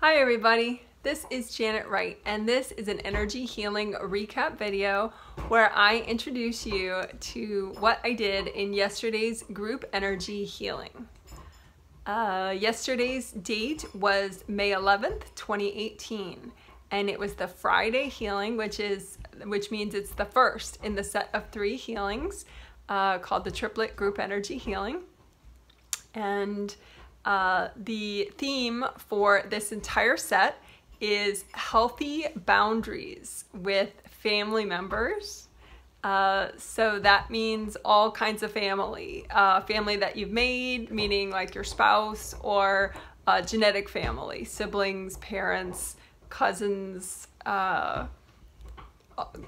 Hi everybody, this is Janet Wright and this is an energy healing recap video where I introduce you to what I did in yesterday's group energy healing. Yesterday's date was May 11th, 2018, and it was the Friday healing, which means it's the first in the set of 3 healings called the Triplet Group Energy Healing. And the theme for this entire set is healthy boundaries with family members. So that means all kinds of family. Family that you've made, meaning like your spouse, or genetic family, siblings, parents, cousins,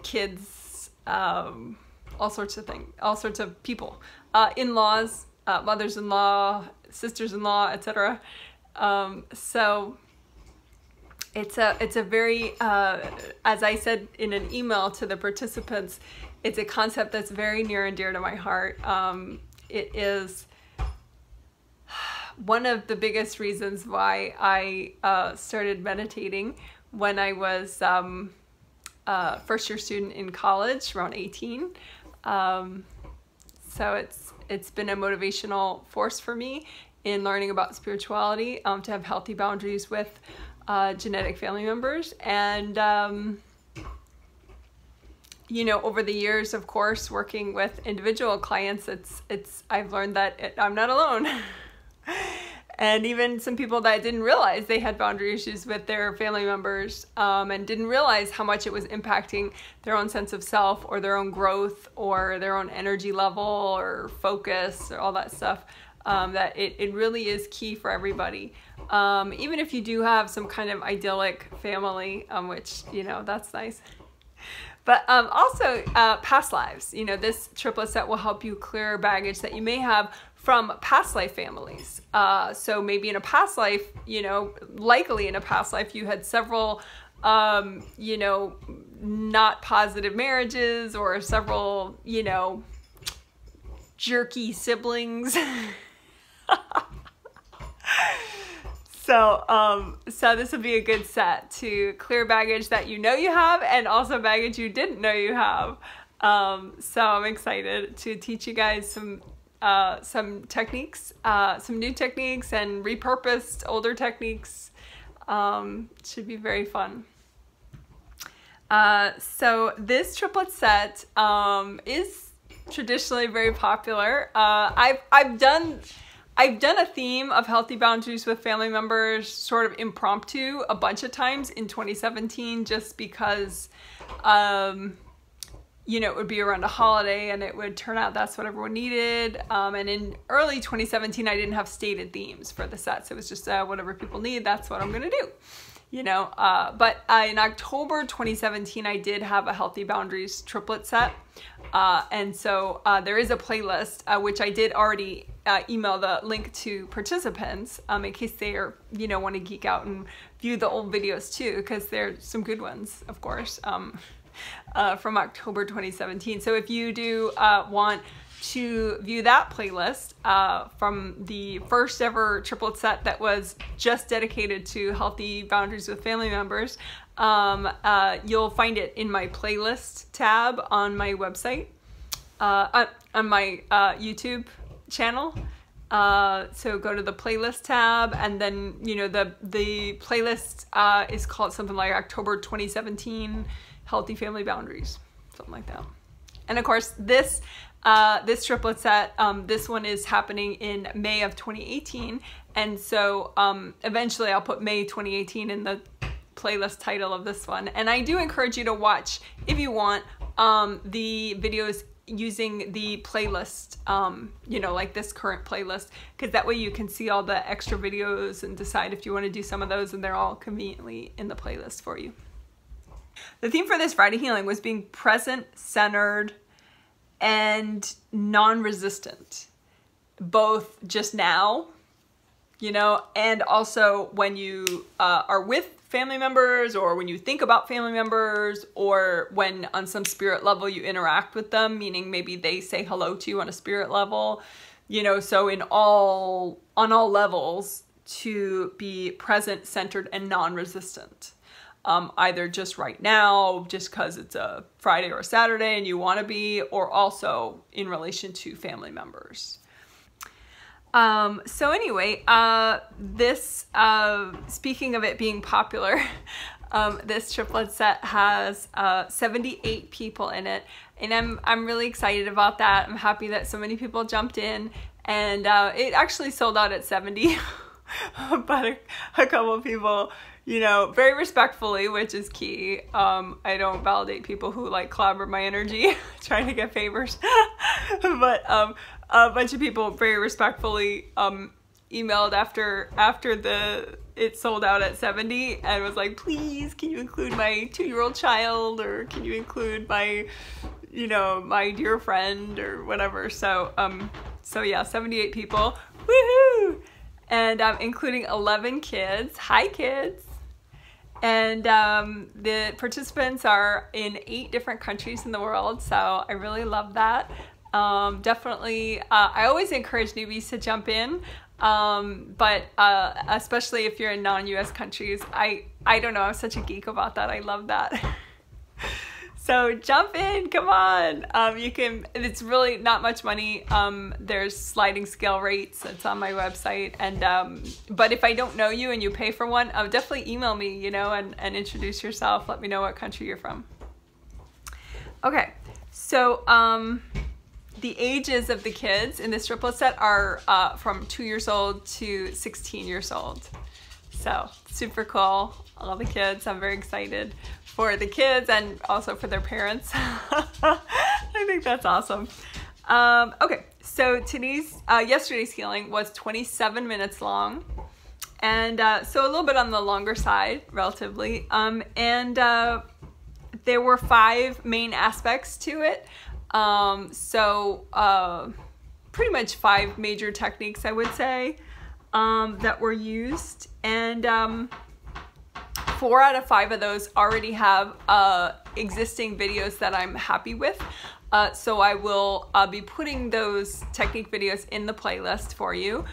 kids, all sorts of things, all sorts of people, in-laws, mothers-in-law, sisters-in-law, etc. So it's a very, as I said in an email to the participants, it's a concept that's very near and dear to my heart. It is one of the biggest reasons why I started meditating when I was first-year student in college, around 18. So it's been a motivational force for me in learning about spirituality, to have healthy boundaries with genetic family members. And you know, over the years, of course, working with individual clients, I've learned that I'm not alone. And even some people that didn't realize they had boundary issues with their family members, and didn't realize how much it was impacting their own sense of self or their own growth or their own energy level or focus or all that stuff, that it really is key for everybody. Even if you do have some kind of idyllic family, which, you know, that's nice. But also past lives. You know, this triplet set will help you clear baggage that you may have from past life families. So maybe in a past life, you know, likely in a past life you had several, you know, not positive marriages, or several, you know, jerky siblings. So this would be a good set to clear baggage that you know you have, and also baggage you didn't know you have. So I'm excited to teach you guys some techniques, some new techniques, and repurposed older techniques. Should be very fun. So this triplet set is traditionally very popular. I've done a theme of healthy boundaries with family members sort of impromptu a bunch of times in 2017, just because, you know, it would be around a holiday and it would turn out that's what everyone needed. And in early 2017, I didn't have stated themes for the sets. It was just whatever people need, that's what I'm going to do. You know, but in October 2017, I did have a healthy boundaries triplet set. And so there is a playlist, which I did already email the link to participants, in case they are, you know, want to geek out and view the old videos too, because there's some good ones, of course, from October 2017. So if you do want to view that playlist from the first ever triplet set that was just dedicated to healthy boundaries with family members, you'll find it in my playlist tab on my website, on my YouTube channel. So go to the playlist tab, and then, you know, the playlist is called something like October 2017 Healthy Family Boundaries, something like that. And of course, this triplet set, this one is happening in May of 2018, and so eventually I'll put May 2018 in the playlist title of this one. And I do encourage you to watch, if you want, the videos using the playlist, you know, like this current playlist, because that way you can see all the extra videos and decide if you want to do some of those, and they're all conveniently in the playlist for you. The theme for this Friday healing was being present, centered, and non-resistant, both just now, you know, and also when you are with family members, or when you think about family members, or when on some spirit level you interact with them, meaning maybe they say hello to you on a spirit level, you know. So on all levels, to be present, centered, and non-resistant. Either just right now, just because it's a Friday or a Saturday and you want to be, or also in relation to family members. So anyway, this, speaking of it being popular, this triplet set has 78 people in it, and I'm really excited about that. I'm happy that so many people jumped in, and it actually sold out at 70, but a couple of people, you know, very respectfully, which is key. I don't validate people who like clobber my energy trying to get favors, but a bunch of people very respectfully emailed after it sold out at 70 and was like, please, can you include my 2-year-old child, or can you include my, you know, my dear friend or whatever. So yeah, 78 people, woohoo! And including 11 kids. Hi, kids. And the participants are in 8 different countries in the world, so I really love that. Definitely, I always encourage newbies to jump in, but especially if you're in non-US countries. I don't know, I'm such a geek about that. I love that. So jump in, come on. You can, it's really not much money. There's sliding scale rates. It's on my website. And but if I don't know you and you pay for one, definitely email me, you know, and introduce yourself. Let me know what country you're from. Okay, so the ages of the kids in this triplet set are from 2 years old to 16 years old. So super cool. All the kids, I'm very excited for the kids and also for their parents. I think that's awesome. Okay, so yesterday's healing was 27 minutes long, and so a little bit on the longer side, relatively. And there were 5 main aspects to it. Pretty much 5 major techniques, I would say, that were used, and 4 out of 5 of those already have existing videos that I'm happy with. So I will be putting those technique videos in the playlist for you,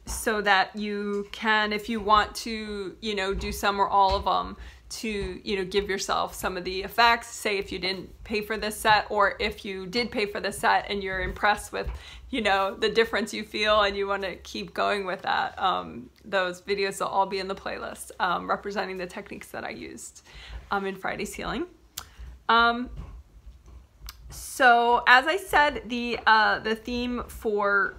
so that you can, if you want to, you know, do some or all of them, to, you know, give yourself some of the effects. Say if you didn't pay for this set, or if you did pay for this set and you're impressed with, you know, the difference you feel and you want to keep going with that, those videos will all be in the playlist, representing the techniques that I used in Friday's healing. So as I said, the theme for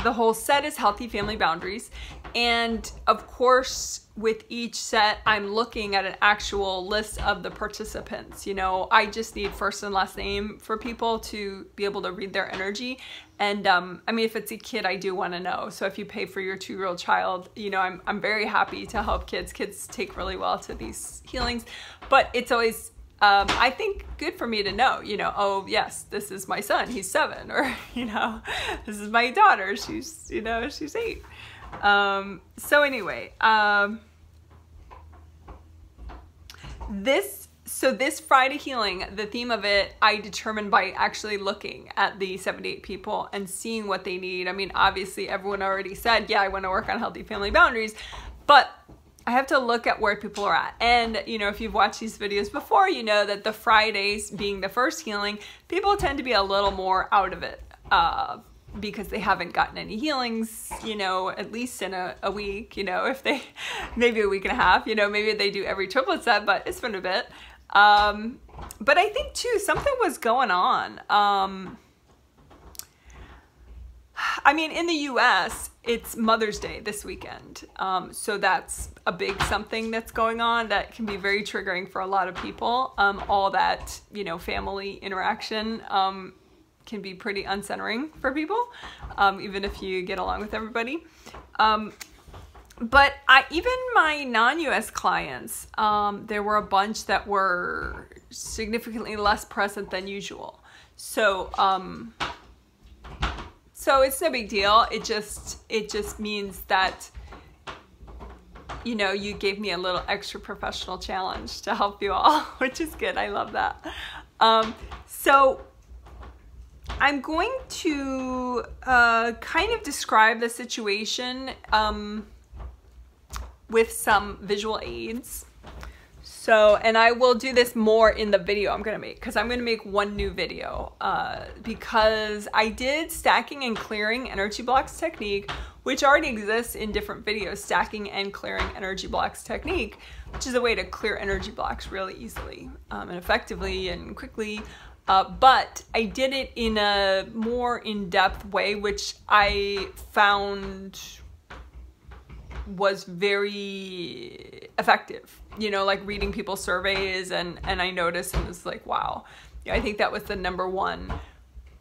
the whole set is healthy family boundaries. And of course, with each set, I'm looking at an actual list of the participants. You know, I just need first and last name for people to be able to read their energy. And I mean, if it's a kid, I do want to know. So if you pay for your 2-year-old child, you know, I'm very happy to help kids. Kids take really well to these healings, but it's always, I think, good for me to know, you know, oh yes, this is my son, he's 7, or, you know, this is my daughter, she's, you know, she's 8. So anyway, this Friday healing, the theme of it, I determined by actually looking at the 78 people and seeing what they need. I mean, obviously everyone already said, yeah, I want to work on healthy family boundaries, but I have to look at where people are at. And, you know, if you've watched these videos before, you know that the Fridays being the first healing, people tend to be a little more out of it, because they haven't gotten any healings, you know, at least in a week, you know, if they, maybe a week and a half, you know, maybe they do every triplet set, but it's been a bit. But I think too, something was going on. I mean, in the US, it's Mother's Day this weekend. So that's a big something that's going on that can be very triggering for a lot of people. All that, you know, family interaction, can be pretty uncentering for people, even if you get along with everybody. But even my non-US clients, there were a bunch that were significantly less present than usual. So, so it's no big deal. It just means that, you know, you gave me a little extra professional challenge to help you all, which is good. I love that. So I'm going to kind of describe the situation with some visual aids. So, and I will do this more in the video I'm going to make, because I'm going to make one new video because I did stacking and clearing energy blocks technique, which already exists in different videos, stacking and clearing energy blocks technique, which is a way to clear energy blocks really easily and effectively and quickly. But I did it in a more in-depth way, which I found was very effective, you know, like reading people's surveys, and I noticed and was like, wow, yeah, I think that was the #1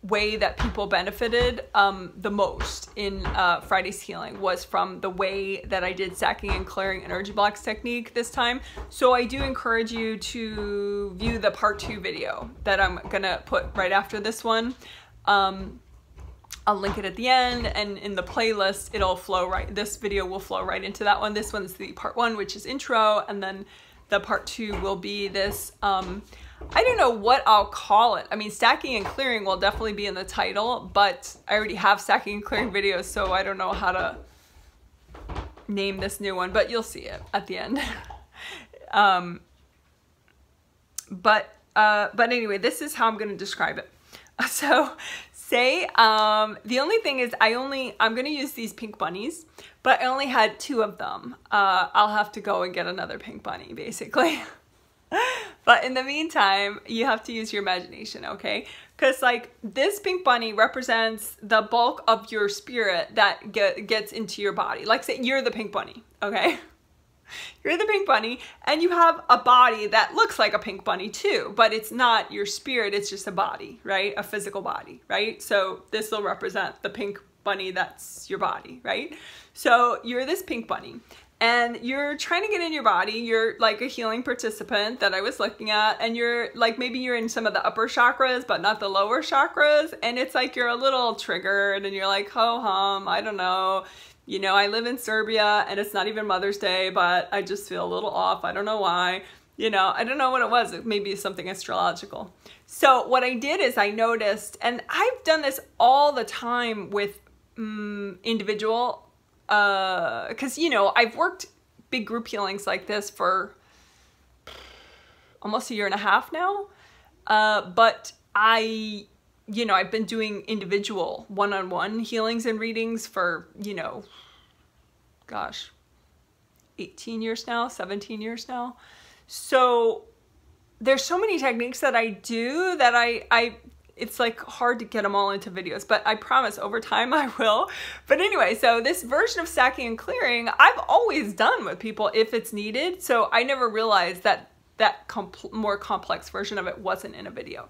way that people benefited the most in Friday's healing, was from the way that I did stacking and clearing energy blocks technique this time. So I do encourage you to view the part 2 video that I'm gonna put right after this one. I'll link it at the end, and in the playlist it'll flow right, this video will flow right into that one. This one's the part 1, which is intro, and then the part 2 will be this, I don't know what I'll call it. I mean, stacking and clearing will definitely be in the title, but I already have stacking and clearing videos, so I don't know how to name this new one, but you'll see it at the end. But anyway, this is how I'm going to describe it. So say, the only thing is I'm going to use these pink bunnies, but I only had 2 of them. I'll have to go and get another pink bunny, basically. But in the meantime, you have to use your imagination, okay? Because like this pink bunny represents the bulk of your spirit that gets into your body. Like say you're the pink bunny, okay? You're the pink bunny, and you have a body that looks like a pink bunny too, but it's not your spirit, it's just a body, right? A physical body, right? So this will represent the pink bunny that's your body, right? So you're this pink bunny, and you're trying to get in your body. You're like a healing participant that I was looking at, and you're like, maybe you're in some of the upper chakras, but not the lower chakras, and it's like you're a little triggered, and you're like, ho-hum, I don't know. You know, I live in Serbia, and it's not even Mother's Day, but I just feel a little off. I don't know why. You know, I don't know what it was. It may be something astrological. So what I did is I noticed, and I've done this all the time with individual, because, you know, I've worked big group healings like this for almost 1.5 years now. But you know, I've been doing individual one-on-one healings and readings for, you know, gosh, 18 years now, 17 years now. So there's so many techniques that I do that it's like hard to get them all into videos, but I promise over time I will. But anyway, so this version of stacking and clearing, I've always done with people if it's needed. So I never realized that more complex version of it wasn't in a video.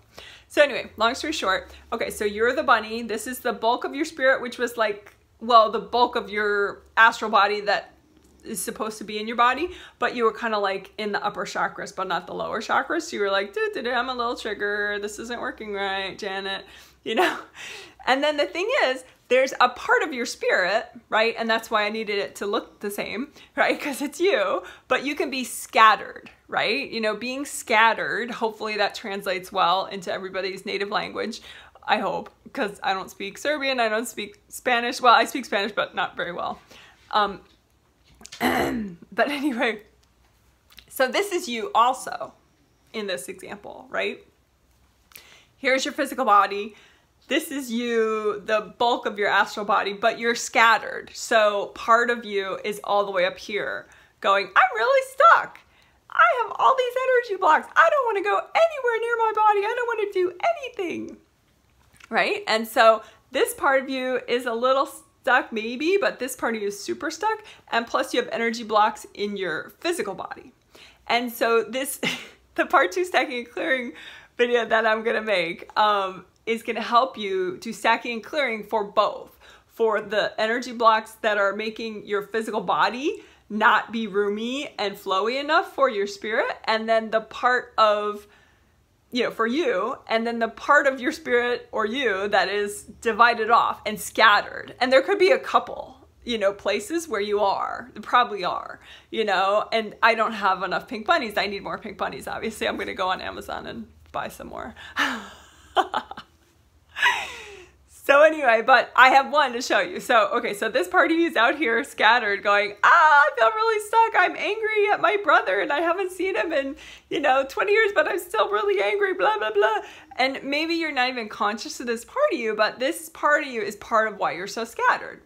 So anyway, long story short, okay, so you're the bunny. This is the bulk of your spirit, which was like, well, the bulk of your astral body that is supposed to be in your body, but you were kind of like in the upper chakras, but not the lower chakras. So you were like, I'm a little triggered. This isn't working right, Janet, you know? And then the thing is, there's a part of your spirit, right? And that's why I needed it to look the same, right? Because it's you, but you can be scattered, right? You know, being scattered, hopefully that translates well into everybody's native language, I hope, because I don't speak Serbian, I don't speak Spanish. Well, I speak Spanish, but not very well. But anyway, so this is you also in this example, right? Here's your physical body. This is you, the bulk of your astral body, but you're scattered. So part of you is all the way up here going, I'm really stuck. I have all these energy blocks. I don't want to go anywhere near my body. I don't want to do anything. Right? And so this part of you is a little stuck maybe, but this part of you is super stuck. And plus you have energy blocks in your physical body. And so this, the part 2 stacking and clearing video that I'm going to make, is going to help you to stacking and clearing for both. For the energy blocks that are making your physical body not be roomy and flowy enough for your spirit, and then the part of, you know, for you, and then the part of your spirit or you that is divided off and scattered. And there could be a couple, you know, places where you are, there probably are, you know, and I don't have enough pink bunnies. I need more pink bunnies, obviously. I'm going to go on Amazon and buy some more. So anyway, but I have one to show you. So, okay, so this party is out here scattered going, I feel really stuck. I'm angry at my brother and I haven't seen him in, 20 years, but I'm still really angry, blah, blah, blah. And maybe you're not even conscious of this part of you, but this part of you is part of why you're so scattered.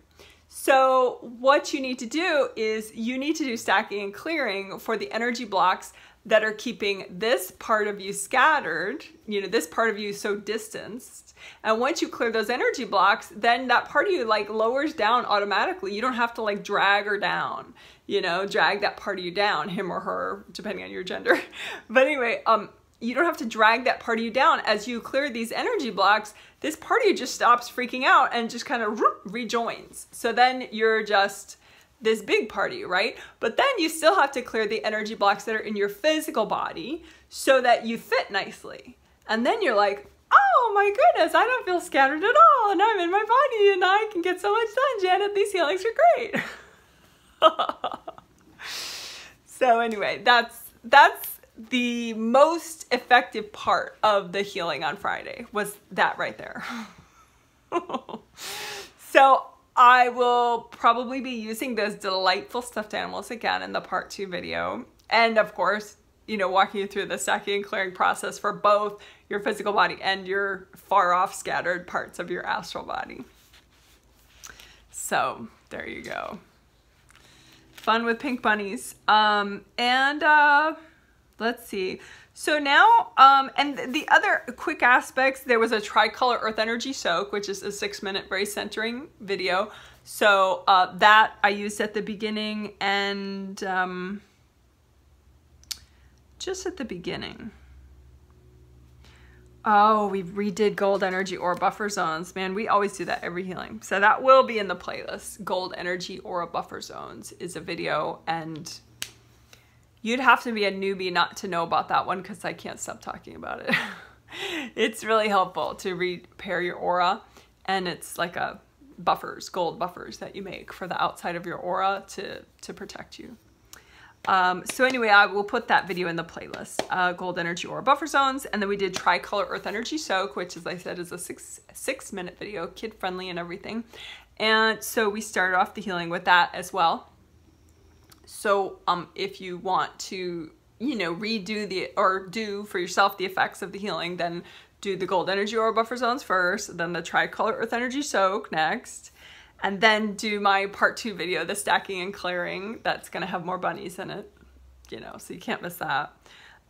So what you need to do is you need to do stacking and clearing for the energy blocks that are keeping this part of you scattered, this part of you so distanced. And once you clear those energy blocks, then that part of you like lowers down automatically. You don't have to like drag her down, drag that part of you down, him or her, depending on your gender. But anyway, you don't have to drag that part of you down. As you clear these energy blocks, this part of you just stops freaking out and just kind of rejoins. So then you're just this big part of you, right? But then you still have to clear the energy blocks that are in your physical body so that you fit nicely. And then you're like, oh my goodness, I don't feel scattered at all. And I'm in my body and I can get so much done, Janet. These healings are great. So anyway, that's the most effective part of the healing on Friday, was that right there. So I will probably be using those delightful stuffed animals again in the part 2 video. And of course, walking you through the stacking and clearing process for both your physical body and your far off scattered parts of your astral body. So there you go. Fun with pink bunnies. Let's see. So now, and the other quick aspects, there was a tricolor earth energy soak, which is a 6-minute very centering video. So that I used at the beginning and just at the beginning. Oh, we redid gold energy aura buffer zones. Man, we always do that every healing. So that will be in the playlist. Gold energy aura buffer zones is a video, and you'd have to be a newbie not to know about that one because I can't stop talking about it. It's really helpful to repair your aura, and it's like a gold buffers that you make for the outside of your aura to protect you. So anyway, I will put that video in the playlist, gold energy aura buffer zones. And then we did tricolor earth energy soak, which, as I said, is a 6-minute video, kid friendly and everything. And so we started off the healing with that as well. So if you want to, redo or do for yourself the effects of the healing, then do the gold energy aura buffer zones first, then the tricolor earth energy soak next. And then do my part 2 video, the stacking and clearing. That's going to have more bunnies in it, so you can't miss that.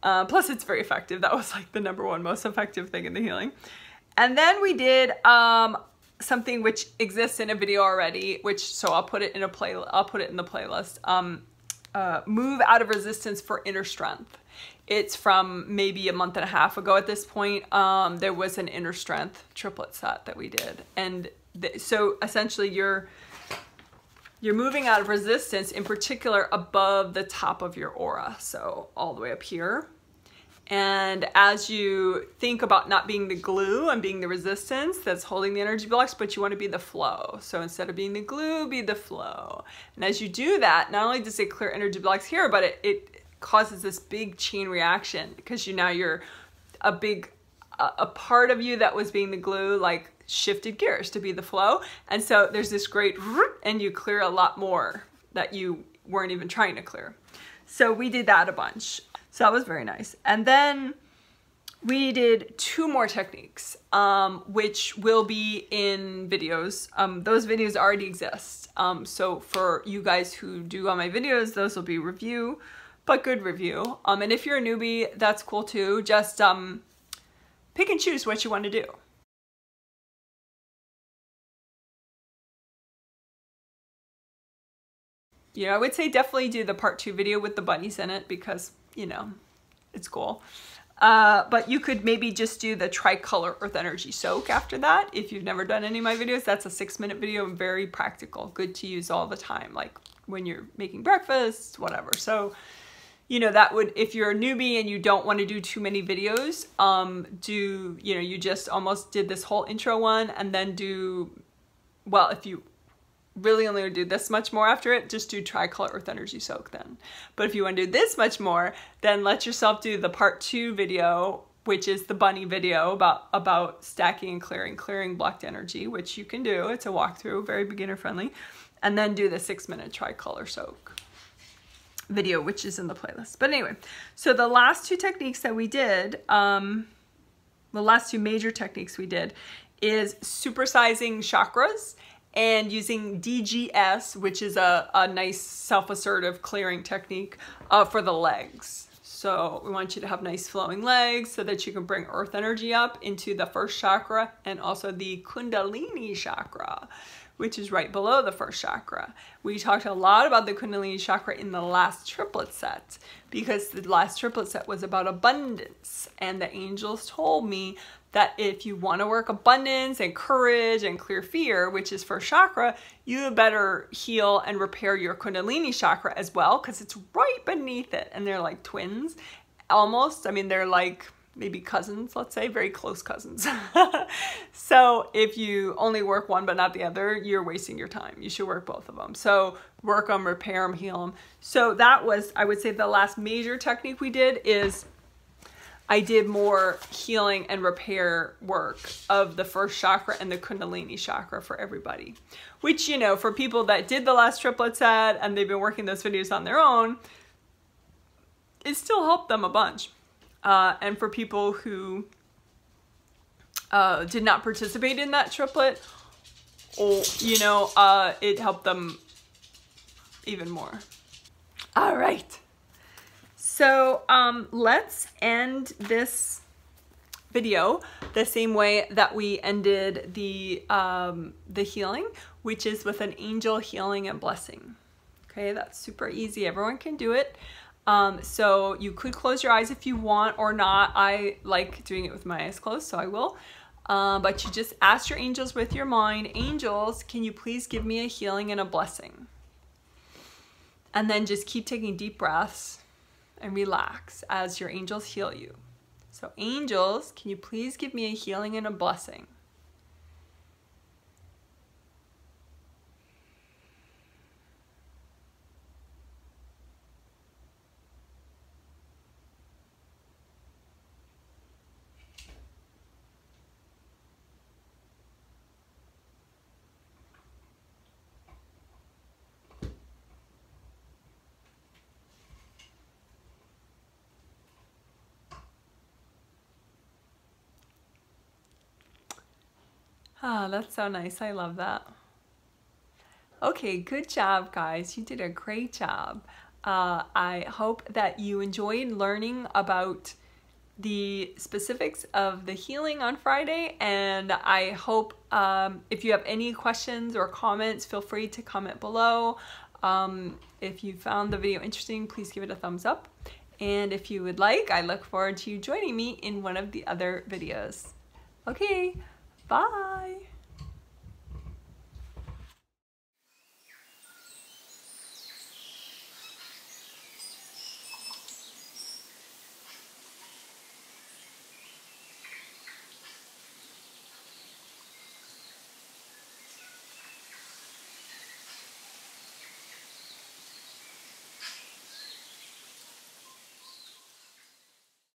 Plus, it's very effective. That was like the #1 most effective thing in the healing. And then we did something which exists in a video already, so I'll put it in the playlist. Move out of resistance for inner strength. It's from maybe a month and a half ago at this point. There was an inner strength triplet set that we did, and so essentially you're moving out of resistance, in particular above the top of your aura, so all the way up here. And as you think about not being the glue and being the resistance that's holding the energy blocks, but you want to be the flow. So instead of being the glue, be the flow. And as you do that, not only does it clear energy blocks here, but it causes this big chain reaction, because now you're a part of you that was being the glue, like, shifted gears to be the flow. And so there's this great, and you clear a lot more that you weren't even trying to clear. So we did that a bunch. So that was very nice. And then we did 2 more techniques, which will be in videos. Those videos already exist. So for you guys who do all my videos, those will be review, but good review. And if you're a newbie, that's cool too. Just pick and choose what you want to do. I would say definitely do the part 2 video with the bunnies in it, because, it's cool. But you could maybe just do the tricolor earth energy soak after that. If you've never done any of my videos, that's a 6-minute video and very practical, good to use all the time, like when you're making breakfast, whatever. So, that would, if you're a newbie and you don't want to do too many videos, you just almost did this whole intro one, and then if you really only do this much more after it, just do tricolor earth energy soak then. But if you want to do this much more, then let yourself do the part 2 video which is the bunny video about stacking and clearing blocked energy, which you can do. It's a walkthrough, very beginner friendly. And then do the 6-minute tricolor soak video, which is in the playlist. But anyway, so the last two techniques that we did, the last two major techniques we did is supersizing chakras and using DGS, which is a nice self-assertive clearing technique for the legs. So we want you to have nice flowing legs so that you can bring earth energy up into the first chakra and also the Kundalini chakra, which is right below the first chakra. We talked a lot about the Kundalini chakra in the last triplet set because the last triplet set was about abundance, and the angels told me that if you want to work abundance and courage and clear fear, which is first chakra, you better heal and repair your Kundalini chakra as well, because it's right beneath it. And they're like twins, almost. I mean, they're like maybe cousins, let's say, very close cousins. So if you only work one but not the other, you're wasting your time. You should work both of them. So work them, repair them, heal them. So that was, I would say, the last major technique we did is I did more healing and repair work of the first chakra and the Kundalini chakra for everybody. Which, you know, for people that did the last triplet set and they've been working those videos on their own, it still helped them a bunch. And for people who did not participate in that triplet, you know, it helped them even more. All right. So let's end this video the same way that we ended the healing, which is with an angel healing and blessing. Okay, that's super easy. Everyone can do it. So you could close your eyes if you want or not. I like doing it with my eyes closed, so I will. But you just ask your angels with your mind, angels, can you please give me a healing and a blessing? And then just keep taking deep breaths and relax as your angels heal you. So angels, can you please give me a healing and a blessing? Ah, that's so nice. I love that. Okay, good job, guys. You did a great job. I hope that you enjoyed learning about the specifics of the healing on Friday, and I hope if you have any questions or comments, feel free to comment below. If you found the video interesting, please give it a thumbs up. And if you would like, I look forward to you joining me in one of the other videos. Okay, bye.